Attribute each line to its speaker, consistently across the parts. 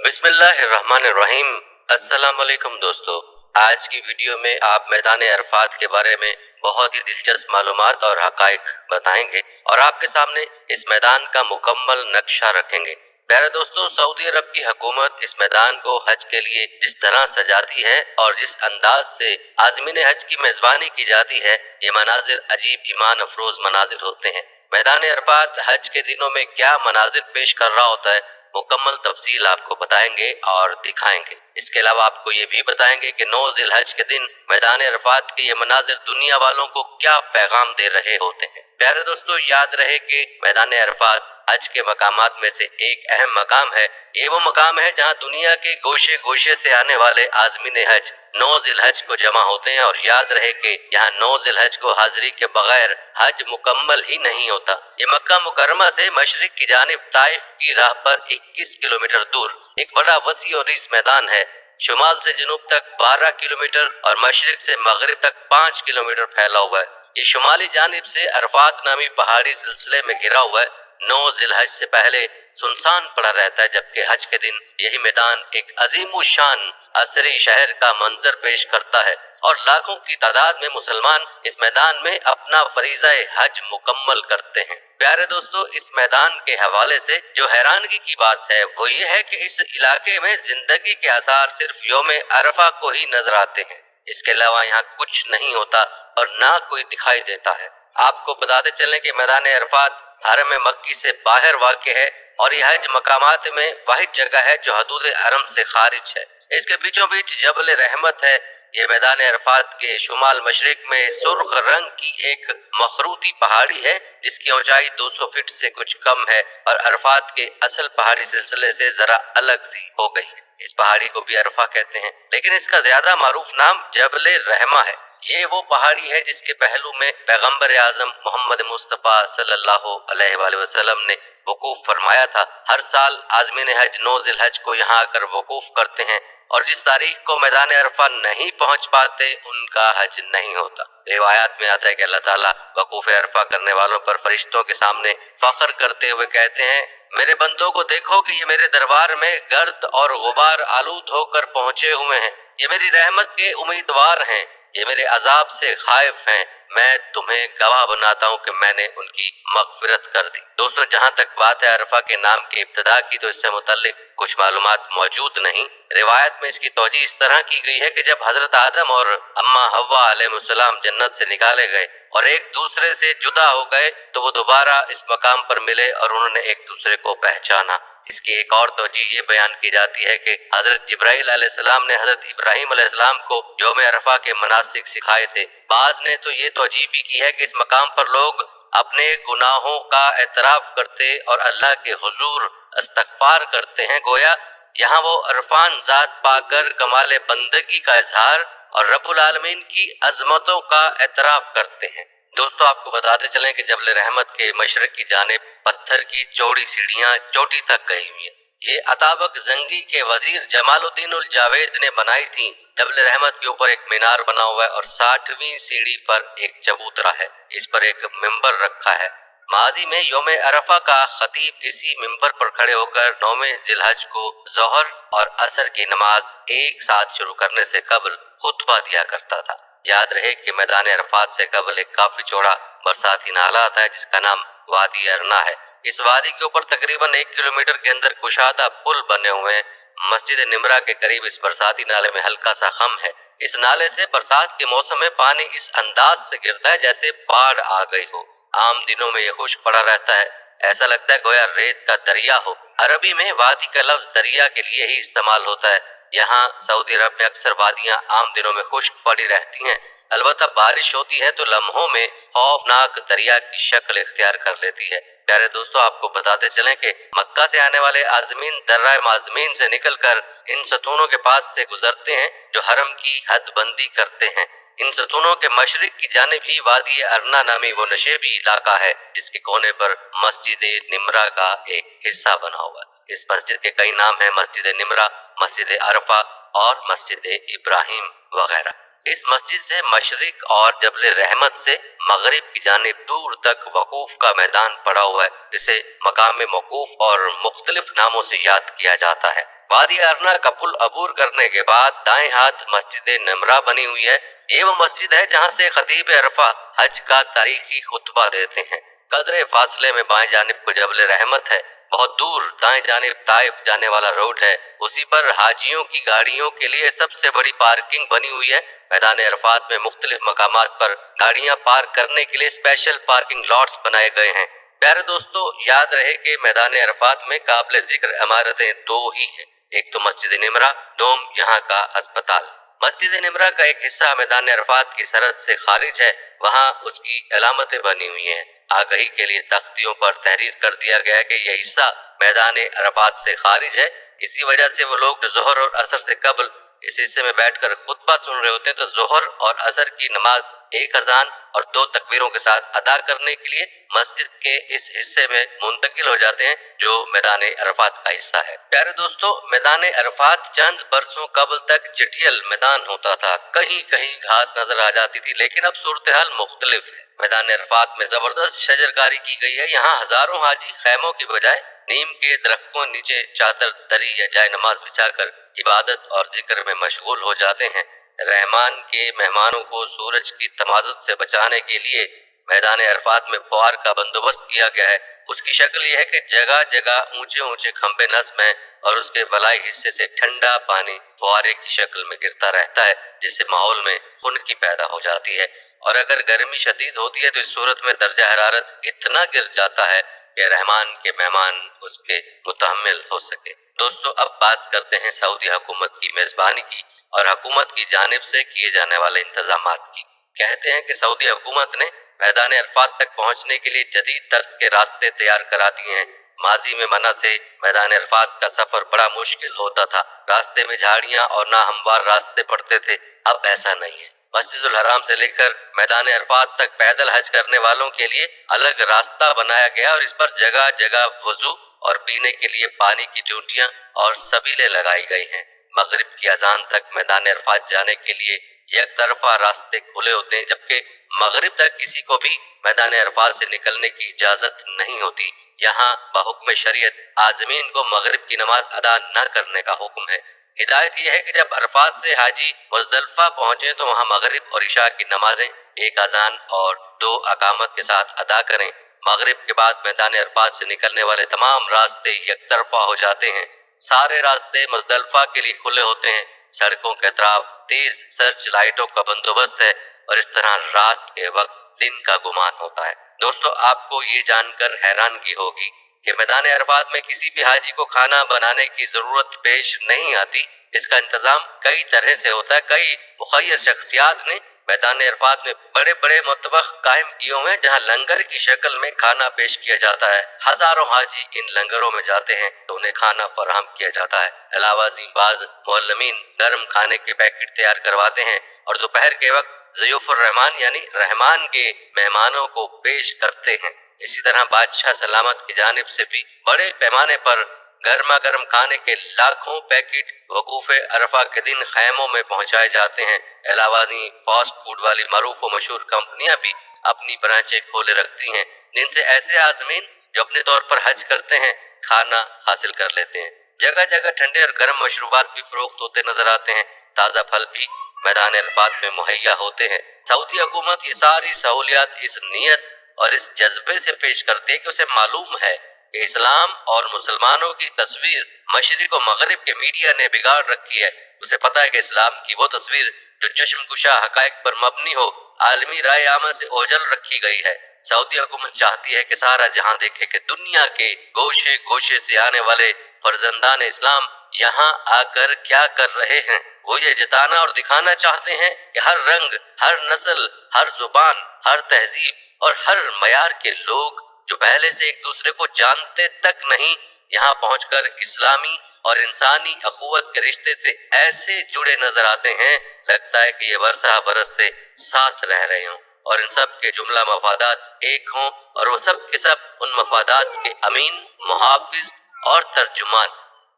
Speaker 1: बिस्मिल्लाहिर्रहमानिर्रहीम। अस्सलाम वालेकुम दोस्तों, आज की वीडियो में आप मैदान अरफात के बारे में बहुत ही दिलचस्प मालूमात और हकाइक बताएंगे और आपके सामने इस मैदान का मुकम्मल नक्शा रखेंगे। प्यारे दोस्तों, सऊदी अरब की हुकूमत इस मैदान को हज के लिए जिस तरह सजाती है और जिस अंदाज से आज़मीन हज की मेजबानी की जाती है, ये मनाजिर अजीब ईमान अफरोज मनाजिर होते हैं। मैदान अरफात हज के दिनों में क्या मनाजिर पेश कर रहा होता है, मुकम्मल तफसील आपको बताएंगे और दिखाएंगे। इसके अलावा आपको ये भी बताएंगे कि 9 ज़िलहज के दिन मैदान अरफात के ये मनाजिर दुनिया वालों को क्या पैगाम दे रहे होते हैं। प्यारे दोस्तों, याद रहे कि मैदान अरफात हज के मकामात में से एक अहम मकाम है। ये वो मकाम है जहाँ दुनिया के गोशे गोशे से आने वाले आज़मीन हज 9 ज़िलहज को जमा होते हैं। और याद रहे कि यहाँ 9 ज़िलहज को हाजिरी के बगैर हज मुकम्मल ही नहीं होता। ये मक्का मुकरमा से मशरिक की जानिब ताइफ की राह पर 21 किलोमीटर दूर एक बड़ा वसी और इस मैदान है। शुमाल से जनूब तक 12 किलोमीटर और मशरिक से मगरिब तक 5 किलोमीटर फैला हुआ है। ये शुमाली जानिब से अरफात नामी पहाड़ी सिलसिले में घिरा हुआ है। 9 ज़िलहज से पहले सुनसान पड़ा रहता है, जबकि हज के दिन यही मैदान एक अजीम शान असरी शहर का मंजर पेश करता है और लाखों की तादाद में मुसलमान इस मैदान में अपना फरीज़ा हज मुकम्मल करते हैं। प्यारे दोस्तों, इस मैदान के हवाले से जो हैरानगी की बात है वो ये है कि इस इलाके में जिंदगी के आसार सिर्फ यौम अरफा को ही नजर आते हैं। इसके अलावा यहाँ कुछ नहीं होता और ना कोई दिखाई देता है। आपको बताते चलें कि मैदान अरफात हरम मक्की से बाहर वाक़ है और यह हज मकामात में वाहिद जगह है जो हदूद हरम से खारिज है। इसके बीचों बीच जबल रहमत है। ये मैदान अरफात के शुमाल मशरिक में सुर्ख रंग की एक मखरूती पहाड़ी है जिसकी ऊंचाई 200 फीट से कुछ कम है और अरफात के असल पहाड़ी सिलसिले से जरा अलग सी हो गई है। इस पहाड़ी को भी अरफा कहते हैं, लेकिन इसका ज्यादा मारूफ नाम जबल रहमा है। ये वो पहाड़ी है जिसके पहलू में पैगंबर आजम मोहम्मद मुस्तफ़ा सल्लल्लाहु अलैहि वसल्लम ने वकूफ फरमाया था। हर साल आज़मीन हज 9 ज़िलहज को यहाँ आकर वकूफ करते हैं और जिस तारीख को मैदान अरफा नहीं पहुँच पाते उनका हज नहीं होता। रिवायात में आता है कि अल्लाह ताला वकूफ अरफा करने वालों पर फरिश्तों के सामने फख्र करते हुए कहते हैं, मेरे बंदों को देखो कि ये मेरे दरबार में गर्द और गुबार आलूद होकर पहुंचे हुए हैं। ये मेरी रहमत के उम्मीदवार हैं, ये मेरे अजाब से खाइफ हैं। मैं तुम्हें गवाह बनाता हूँ कि मैंने उनकी मगफिरत कर दी। दोस्तों, जहाँ तक बात है अरफा के नाम की इब्तिदा की, तो इससे मुतल्लिक कुछ मालूमात मौजूद नहीं। रिवायत में इसकी तौजीह इस तरह की गई है कि जब हजरत आदम और अम्मा हव्वा अलैहिस्सलाम जन्नत से निकाले गए और एक दूसरे से जुदा हो गए तो वो दोबारा इस मकाम पर मिले और उन्होंने एक दूसरे को पहचाना। इसकी एक और तौजीह ये बयान की जाती है कि हजरत जिब्राइल अलैहिस्सलाम ने हजरत इब्राहिम अलैहिस्सलाम को यौम अरफा के मनासिक सिखाए थे। बाज ने तो ये तौजीह भी की है कि इस मकाम पर लोग अपने गुनाहों का एतराफ करते और अल्लाह के हुजूर इस्तगफार करते हैं। गोया यहाँ वो अरफान जात पाकर कमाल बंदगी का इजहार और रब्बुल आलमीन की अजमतों का एतराफ करते हैं। दोस्तों, आपको बताते चलें कि जबल रहमत के मशरक की जानिब पत्थर की चौड़ी सीढ़ियां चोटी तक गई हुई हैं। ये अताबक जंगी के वजीर जमालुद्दीन उल जावेद ने बनाई थी। जबल रहमत के ऊपर एक मीनार बना हुआ है और 60वीं सीढ़ी पर एक चबूतरा है। इस पर एक मिंबर रखा है। माजी में यौम अरफा का खतीब इसी मिंबर पर खड़े होकर 9वें ज़िलहज को जोहर और असर की नमाज एक साथ शुरू करने से कबल खुतबा दिया करता था। याद रहे कि मैदान अरफात से कबल एक काफी चौड़ा बरसाती नाला आता है जिसका नाम वादी अरना है। इस वादी के ऊपर तकरीबन 1 किलोमीटर के अंदर कुशादा पुल बने हुए हैं। मस्जिद निमरा के करीब इस बरसाती नाले में हल्का सा खम है। इस नाले से बरसात के मौसम में पानी इस अंदाज से गिरता है जैसे बाढ़ आ गई हो। आम दिनों में ये खुश्क पड़ा रहता है, ऐसा लगता है गोया रेत का दरिया हो। अरबी में वादी का लफ्ज दरिया के लिए ही इस्तेमाल होता है। यहाँ सऊदी अरब में अक्सर वादियाँ आम दिनों में खुश्क पड़ी रहती हैं, अलबत्ता बारिश होती है तो लम्हों में खौफनाक दरिया की शक्ल इख्तियार कर लेती है। प्यारे दोस्तों, आपको बताते चलें कि मक्का से आने वाले आज़मीन दर्रा माज़मीन से निकलकर इन सतूनों के पास से गुजरते हैं जो हरम की हदबंदी करते हैं। इन सतूनों के मशरिक की जानिब ही वादी अरना नामी वो नशेबी इलाका है जिसके कोने पर मस्जिद निमरा का एक हिस्सा बना हुआ है। इस मस्जिद के कई नाम हैं, मस्जिद निमरा, मस्जिद अरफा और मस्जिद इब्राहिम वगैरह। इस मस्जिद से मशरिक और जबल रहमत से मगरिब की जानिब दूर तक वकूफ का मैदान पड़ा हुआ है, जिसे मकाम मौकूफ और मुख्तलिफ नामों से याद किया जाता है। वादी अरना का पुल अबूर करने के बाद दाएं हाथ मस्जिद नमरा बनी हुई है। ये वो मस्जिद है जहां से खतीब अरफा हज का तारीखी खुतबा देते हैं। कदरे फासले में बाएं जानिब को जबल रहमत है। बहुत दूर दाएं जानिब ताइफ जाने वाला रोड है। उसी पर हाजियों की गाड़ियों के लिए सबसे बड़ी पार्किंग बनी हुई है। मैदान अरफात में मुख्तलिफ मकामात पर गाड़ियां पार्क करने के लिए स्पेशल पार्किंग लॉट्स बनाए गए हैं। प्यारे दोस्तों, याद रहे कि मैदान अरफात में काबिल जिक्र इमारतें दो ही हैं। एक तो मस्जिद निमरा, दोम यहाँ का अस्पताल। मस्जिद निमरा का एक हिस्सा मैदान अरफात की सरहद से खारिज है। वहाँ उसकी अलामतें बनी हुई हैं। आगही के लिए तख्तियों पर तहरीर कर दिया गया है कि यह हिस्सा मैदान अरफात से खारिज है। इसी वजह से वो लोग जो जोहर और असर से कबल इस हिस्से में बैठकर खुतबा सुन रहे होते हैं तो जोहर और असर की नमाज एक अजान और दो तकबीरों के साथ अदा करने के लिए मस्जिद के इस हिस्से में मुंतकिल हो जाते हैं जो मैदान अरफात का हिस्सा है। प्यारे दोस्तों, मैदान अरफात चंद बरसों कबल तक चटियल मैदान होता था। कहीं कहीं घास नजर आ जाती थी, लेकिन अब सूरत हाल मुख्तलिफ है। मैदान अरफात में जबरदस्त शजरकारी की गई है। यहाँ हजारों हाजी खैमों की बजाय नीम के दरख्तों नीचे चादर दरी या जाय नमाज बिछाकर इबादत और जिक्र में मशगूल हो जाते हैं। रहमान के मेहमानों को सूरज की तमाज़ुत से बचाने के लिए मैदान अरफात में फुहार का बंदोबस्त किया गया है। उसकी शक्ल यह है कि जगह जगह ऊंचे ऊंचे खंबे नस्ब हैं और उसके बलाई हिस्से से ठंडा पानी फुहारे की शक्ल में गिरता रहता है, जिससे माहौल में खुनकी पैदा हो जाती है। और अगर गर्मी शदीद होती है तो इस सूरत में दर्जा हरारत इतना गिर जाता है कि रहमान के मेहमान उसके मुतहम्मिल हो सके। दोस्तों, अब बात करते हैं सऊदी हुकूमत की मेजबानी की और हुकूमत की जानिब से किए जाने वाले इंतजामात की। कहते हैं कि सऊदी हुकूमत ने मैदान अरफात तक पहुंचने के लिए जदीद तर्ज के रास्ते तैयार करा दिए हैं। माजी में मना से मैदान अरफात का सफर बड़ा मुश्किल होता था। रास्ते में झाड़ियां और नाहमवार रास्ते पड़ते थे। अब ऐसा नहीं है। मस्जिदुल हराम से लेकर मैदान अरफात तक पैदल हज करने वालों के लिए अलग रास्ता बनाया गया और इस पर जगह जगह वजू और पीने के लिए पानी की टूटियां और सबीले लगाई गई हैं। मगरिब की अजान तक मैदान अरफात जाने के लिए एक तरफा रास्ते खुले होते हैं, जबकि मगरिब तक किसी को भी मैदान अरफात से निकलने की इजाजत नहीं होती। यहाँ बहुक्म शरीयत आजमीन को मगरिब की नमाज अदा न करने का हुक्म है। हिदायत यह है कि जब अरफात से हाजी मुजदलफा पहुंचे तो वहाँ मगरिब और इशा की नमाजें एक अजान और दो अकामत के साथ अदा करें। मगरिब के बाद मैदान अरफात से निकलने वाले तमाम रास्ते एक तरफा हो जाते हैं। सारे रास्ते मुजदलफा के लिए खुले होते हैं। सड़कों के अतराफ तेज सर्च लाइटों का बंदोबस्त है और इस तरह रात के वक्त दिन का गुमान होता है। दोस्तों, आपको ये जानकर हैरानगी होगी कि मैदान अरफात में किसी भी हाजी को खाना बनाने की जरूरत पेश नहीं आती। इसका इंतजाम कई तरह से होता है। कई मुखय्यर शख्सियात ने मैदान अरफात में बड़े बड़े मुतबख कायम किए हुए हैं जहाँ लंगर की शक्ल में खाना पेश किया जाता है। हजारों हाजी इन लंगरों में जाते हैं तो उन्हें खाना फराहम किया जाता है। अलावाजी बाज मोअल्लमीन गर्म खाने के पैकेट तैयार करवाते हैं और दोपहर के वक्त ज़ियूफ़ुर रहमान यानी रहमान के मेहमानों को पेश करते हैं। इसी तरह बादशाह सलामत की जानिब से भी बड़े पैमाने पर गर्मा गर्म खाने के लाखों पैकेट वकूफ़े अरफा के दिन खैमों में पहुंचाए जाते हैं। अलावाजी फास्ट फूड वाली मरूफ व मशहूर कंपनियां भी अपनी ब्रांचें खोले रखती हैं, जिनसे ऐसे आज़मीन जो अपने तौर पर हज करते हैं खाना हासिल कर लेते हैं। जगह जगह ठंडे और गर्म मशरूबात भी फरोख्त होते नजर आते हैं। ताज़ा फल भी मैदान अरफात में मुहैया होते हैं। सऊदी हुकूमत ये सारी सहूलियात इस नीयत और इस जज्बे से पेश करती है कि उसे मालूम है कि इस्लाम और मुसलमानों की तस्वीर मशरिक और मगरिब के मीडिया ने बिगाड़ रखी है। उसे पता है कि इस्लाम की वो तस्वीर जो चश्मकुशा हकायक पर मबनी हो आलमी राय आमा से ओझल रखी गई है। सऊदी हुकूमत चाहती है कि सारा जहां देखे कि दुनिया के गोशे गोशे से आने वाले फर्जंदान इस्लाम यहाँ आकर क्या कर रहे हैं। वो ये जताना और दिखाना चाहते हैं कि हर रंग, हर नस्ल, हर जुबान, हर तहजीब और हर मयार के लोग जो पहले से एक दूसरे को जानते तक नहीं, यहाँ पहुंचकर इस्लामी और इंसानी अखुवत के रिश्ते से ऐसे जुड़े नजर आते हैं, लगता है कि ये बरसा बरस से साथ रह रहे हों और इन सब के जुमला मफादात एक हों और वो सब के सब उन मफादात के अमीन, मुहाफिज और तर्जुमान।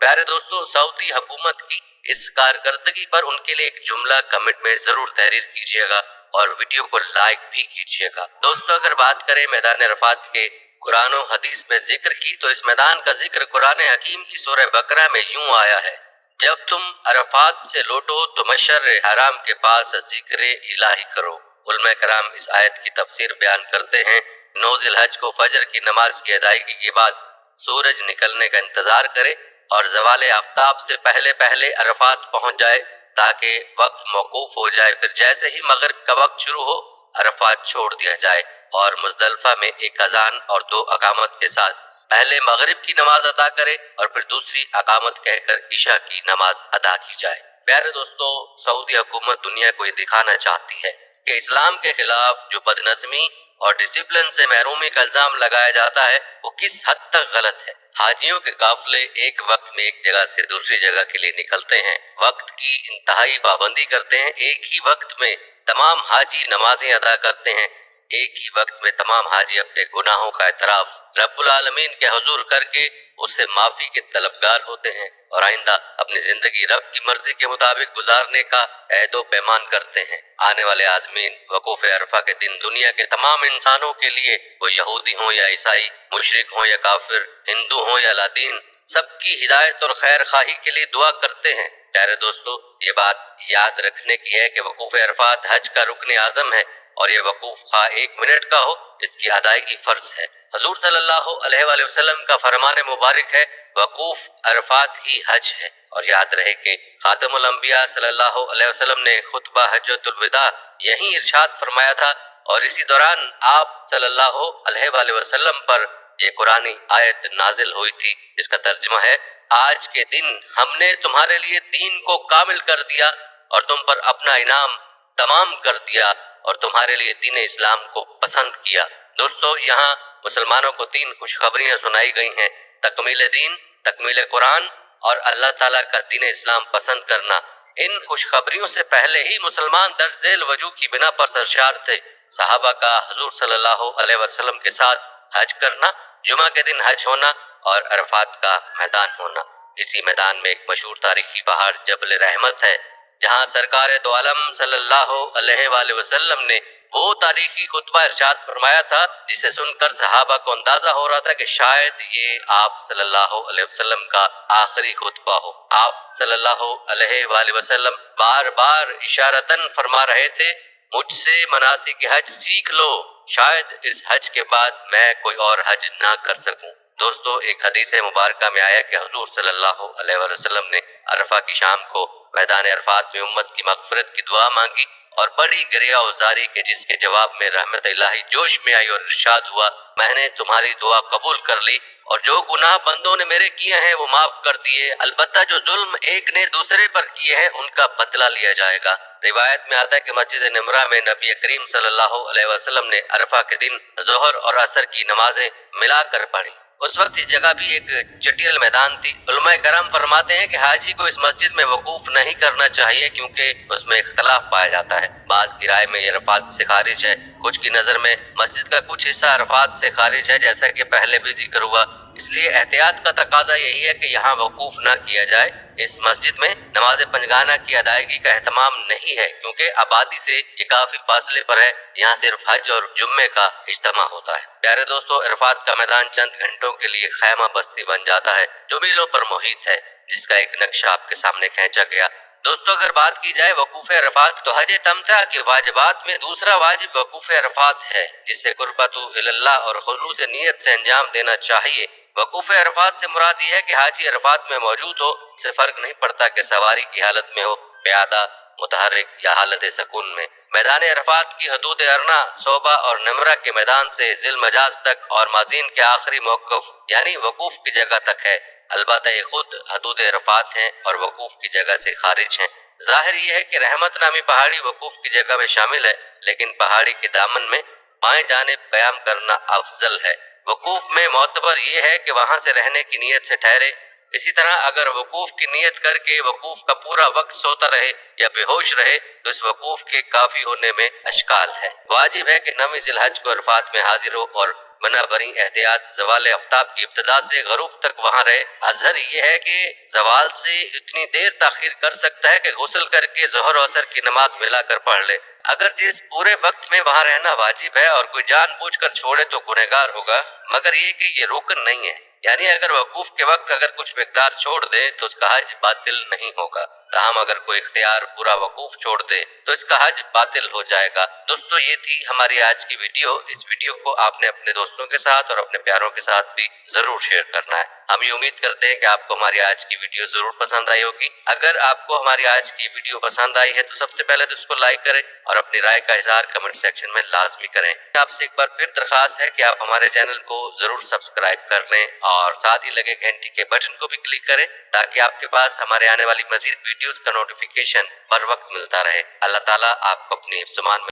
Speaker 1: प्यारे दोस्तों, सऊदी हुकूमत की इस कारकर्दगी पर उनके लिए एक जुमला कमेंट में जरूर तहरीर कीजिएगा और वीडियो को लाइक भी कीजिएगा। दोस्तों, अगर बात करें मैदान अरफात के قرآن و حدیث میں ذکر کی تو اس میدان کا ذکر قرآن حکیم کی سورہ بقرہ میں یوں آیا ہے: جب تم عرفات سے لوٹو تو مشعر حرام کے پاس ذکر الہی کرو۔ علماء کرام اس آیت کی تفسیر بیان کرتے ہیں: 9 ذی الحج کو فجر کی نماز کی ادائیگی کے بعد سورج نکلنے کا انتظار کرے اور زوال آفتاب سے پہلے پہلے عرفات پہنچ جائے تاکہ وقت موقوف ہو جائے، پھر جیسے ہی مغرب کا وقت شروع ہو عرفات چھوڑ دیا جائے اور مزدلفہ میں ایک اذان اور 2 اقامت کے ساتھ پہلے مغرب کی نماز ادا کرے اور پھر دوسری اقامت کہہ کر عشاء کی نماز ادا کی جائے۔ پیارے دوستو، سعودی حکومت دنیا کو یہ دکھانا چاہتی ہے کہ اسلام کے خلاف جو بدنظمی اور ڈسپلن سے محرومی کا الزام لگایا جاتا ہے وہ کس حد تک غلط ہے۔ حاجیوں کے قافلے ایک وقت میں ایک جگہ سے دوسری جگہ کے لیے نکلتے ہیں، وقت کی انتہائی پابندی کرتے ہیں، ایک ہی وقت میں تمام حاجی نمازیں ادا کرتے ہیں، ایک ہی وقت میں تمام حاجی اپنے گناہوں کا اعتراف رب العالمین کے حضور کر کے اس سے معافی کے طلبگار ہوتے ہیں اور آئندہ اپنی زندگی رب کی مرضی کے مطابق گزارنے کا عہد و پیمان کرتے ہیں۔ آنے والے عازمین وقوف عرفہ کے دن دنیا کے تمام انسانوں کے لیے، وہ یہودی ہوں یا عیسائی، مشرک ہوں یا کافر، ہندو ہوں یا لادین، سب کی ہدایت اور خیر خواہی کے لیے دعا کرتے ہیں۔ پیارے دوستو، یہ بات یاد رکھنے کی ہے کہ وقوف عرفات حج کا رکن اعظم ہے اور یہ وقوف خواہ 1 منٹ کا ہو، اس کی ادائیگی فرض ہے۔ حضور صلی اللہ علیہ وآلہ وسلم کا فرمان مبارک ہے: وقوف عرفات ہی حج ہے۔ اور یاد رہے کہ خاتم الانبیاء صلی اللہ علیہ وسلم نے خطبہ حجۃ الوداع یہیں ارشاد فرمایا تھا اور اسی دوران آپ صلی اللہ علیہ وآلہ وسلم پر یہ قرآنی آیت نازل ہوئی تھی، جس کا ترجمہ ہے: آج کے دن ہم نے تمہارے لیے دین کو کامل کر دیا اور تم پر اپنا انعام تمام کر دیا اور تمہارے لیے دین اسلام کو پسند کیا۔ دوستو، یہاں مسلمانوں کو 3 خوشخبریاں سنائی گئی ہیں: تکمیل دین، تکمیل قرآن اور اللہ تعالیٰ کا دین اسلام پسند کرنا۔ ان خوشخبریوں سے پہلے ہی مسلمان در ذیل وجوہ کی بنا پر سرشار تھے۔ صحابہ کا حضور صلی اللہ علیہ وسلم کے ساتھ حج کرنا، جمعہ کے دن حج ہونا اور عرفات کا میدان ہونا۔ اسی میدان میں ایک مشہور تاریخی پہاڑ جبل رحمت ہے، جہاں سرکار دو عالم صلی اللہ علیہ وآلہ وسلم نے وہ تاریخی خطبہ ارشاد فرمایا تھا جسے سن کر صحابہ کو اندازہ ہو رہا تھا کہ شاید یہ آپ صلی اللہ علیہ وسلم کا آخری خطبہ ہو۔ آپ صلی اللہ علیہ وآلہ وسلم بار بار اشارتاً فرما رہے تھے: مجھ سے مناسک حج سیکھ لو، شاید اس حج کے بعد میں کوئی اور حج نہ کر سکوں۔ دوستو، ایک حدیث مبارکہ میں آیا کہ حضور صلی اللہ علیہ وآلہ وسلم نے عرفہ کی شام کو میدان عرفات میں امت کی مغفرت کی دعا مانگی اور بڑی گریہ وزاری کے جس کے جواب میں رحمت الہی جوش میں آئی اور ارشاد ہوا: میں نے تمہاری دعا قبول کر لی اور جو گناہ بندوں نے میرے کیے ہیں وہ معاف کر دیے، البتہ جو ظلم ایک نے دوسرے پر کیے ہیں ان کا بدلہ لیا جائے گا۔ روایت میں آتا ہے کہ مسجد نمرہ میں نبی کریم صلی اللہ علیہ وسلم نے عرفہ کے دن ظہر اور عصر کی نمازیں ملا کر پڑھی۔ اس وقت یہ جگہ بھی ایک چٹیل میدان تھی۔ علماء کرام فرماتے ہیں کہ حاجی کو اس مسجد میں وقوف نہیں کرنا چاہیے کیونکہ اس میں اختلاف پایا جاتا ہے۔ بعض کی رائے میں یہ عرفات سے خارج ہے، کچھ کی نظر میں مسجد کا کچھ حصہ عرفات سے خارج ہے، جیسا کہ پہلے بھی ذکر ہوا۔ اس لیے احتیاط کا تقاضا یہی ہے کہ یہاں وقوف نہ کیا جائے۔ اس مسجد میں نماز پنجگانہ کی ادائیگی کا اہتمام نہیں ہے کیونکہ آبادی سے یہ کافی فاصلے پر ہے، یہاں صرف حج اور جمعے کا اجتماع ہوتا ہے۔ پیارے دوستو، عرفات کا میدان چند گھنٹوں کے لیے خیمہ بستی بن جاتا ہے جو میلوں پر محیط ہے، جس کا ایک نقشہ آپ کے سامنے کھینچا گیا۔ دوستو، اگر بات کی جائے وقوف عرفات تو حج تمتع کے واجبات میں دوسرا واجب وقوف عرفات ہے، جسے قربت اللہ اور خلوص نیت سے انجام دینا چاہیے۔ وقوف عرفات سے مراد یہ ہے کہ حاجی عرفات میں موجود ہو، اس سے فرق نہیں پڑتا کہ سواری کی حالت میں ہو، پیادہ، متحرک یا حالت سکون میں۔ میدان عرفات کی حدود ارنا صوبہ اور نمرہ کے میدان سے ذی المجاز تک اور مازین کے آخری موقف یعنی وقوف کی جگہ تک ہے، البتہ یہ خود حدود عرفات ہیں اور وقوف کی جگہ سے خارج ہیں۔ ظاہر یہ ہے کہ رحمت نامی پہاڑی وقوف کی جگہ میں شامل ہے، لیکن پہاڑی کے دامن میں بائیں جانب قیام کرنا افضل ہے۔ وقوف میں معتبر یہ ہے کہ وہاں سے رہنے کی نیت سے ٹھہرے۔ اسی طرح اگر وقوف کی نیت کر کے وقوف کا پورا وقت سوتا رہے یا بے ہوش رہے تو اس وقوف کے کافی ہونے میں اشکال ہے۔ واجب ہے کہ 9 ذی الحج کو عرفات میں حاضر ہو اور بنا بری احتیاط زوال آفتاب کی ابتدا سے غروب تک وہاں رہے۔ اظہر یہ ہے کہ زوال سے اتنی دیر تاخیر کر سکتا ہے کہ غسل کر کے ظہر و عصر کی نماز ملا کر پڑھ لے۔ अगर इस पूरे वक्त में वहाँ रहना वाजिब है और कोई जानबूझकर छोड़े तो गुनहगार होगा, मगर ये कि ये रुकन नहीं है, यानी अगर वकूफ के वक्त अगर कुछ मिकदार छोड़ दे तो उसका हज बातिल नहीं होगा। ताहम अगर कोई इख्तियार पूरा वकूफ छोड़ दे तो इसका हज बातिल हो जाएगा। दोस्तों, ये थी हमारी आज की वीडियो। इस वीडियो को आपने अपने दोस्तों के साथ और अपने प्यारों के साथ भी जरूर शेयर करना है। हम ये उम्मीद करते हैं कि आपको हमारी आज की वीडियो जरूर पसंद आई होगी। अगर आपको हमारी आज की वीडियो पसंद आई है तो सबसे पहले तो इसको लाइक करें और अपनी राय का इजहार कमेंट सेक्शन में लाजमी करें। आपसे एक बार फिर दरखास्त है कि आप हमारे चैनल को जरूर सब्सक्राइब कर लें और साथ ही लगे घंटी के बटन को भी क्लिक करें ताकि आपके पास हमारे आने वाली मजीद वीडियोस का नोटिफिकेशन हर वक्त मिलता रहे। अल्लाह ताला आपको अपनी हिफ्ज़-ओ-मान में